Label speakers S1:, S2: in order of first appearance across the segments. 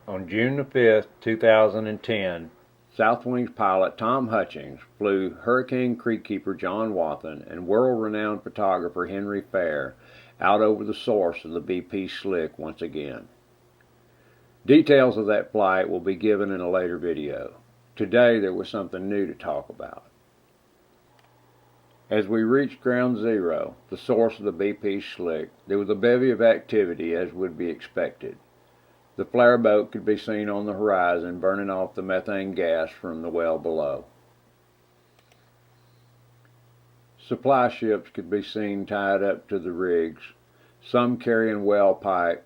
S1: On June the 5th, 2010, South Wings pilot Tom Hutchings flew Hurricane Creekkeeper John Wathen and world-renowned photographer Henry Fair out over the source of the BP Slick once again. Details of that flight will be given in a later video. Today there was something new to talk about. As we reached ground zero, the source of the BP Slick, there was a bevy of activity as would be expected. The flare boat could be seen on the horizon burning off the methane gas from the well below. Supply ships could be seen tied up to the rigs, some carrying well pipe,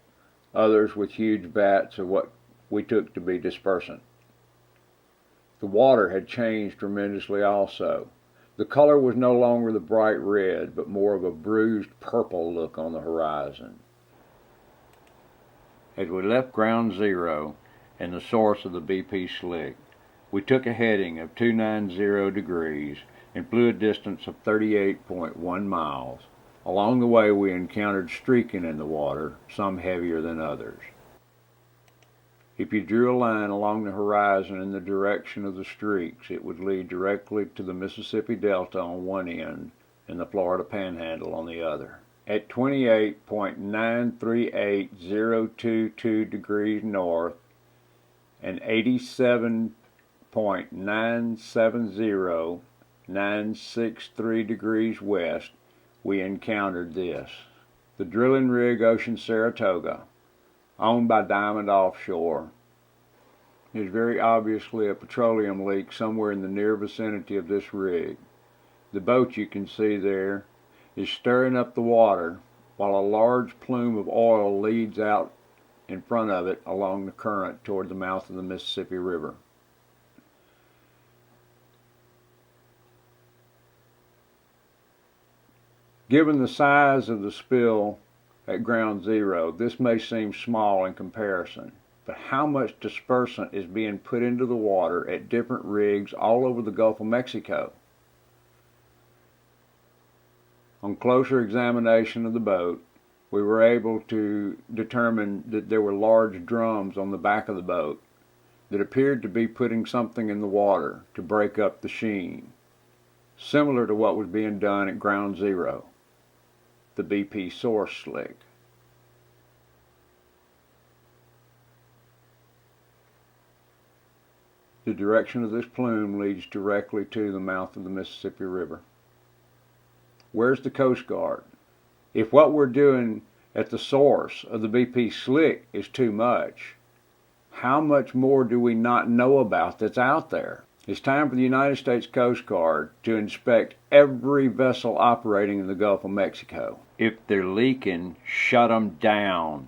S1: others with huge vats of what we took to be dispersant. The water had changed tremendously also. The color was no longer the bright red, but more of a bruised purple look on the horizon. As we left ground zero and the source of the BP Slick, we took a heading of 290 degrees and flew a distance of 38.1 miles. Along the way we encountered streaking in the water, some heavier than others. If you drew a line along the horizon in the direction of the streaks, it would lead directly to the Mississippi Delta on one end and the Florida Panhandle on the other. At 28.938022 degrees north and 87.970963 degrees west, we encountered this. The drilling rig Ocean Saratoga, owned by Diamond Offshore, is very obviously a petroleum leak somewhere in the near vicinity of this rig. The boat you can see there is stirring up the water while a large plume of oil leads out in front of it along the current toward the mouth of the Mississippi River. Given the size of the spill at ground zero, this may seem small in comparison, but how much dispersant is being put into the water at different rigs all over the Gulf of Mexico? On closer examination of the boat, we were able to determine that there were large drums on the back of the boat that appeared to be putting something in the water to break up the sheen, similar to what was being done at ground zero, the BP source slick. The direction of this plume leads directly to the mouth of the Mississippi River. Where's the Coast Guard? If what we're doing at the source of the BP Slick is too much, how much more do we not know about that's out there? It's time for the United States Coast Guard to inspect every vessel operating in the Gulf of Mexico. If they're leaking, shut them down.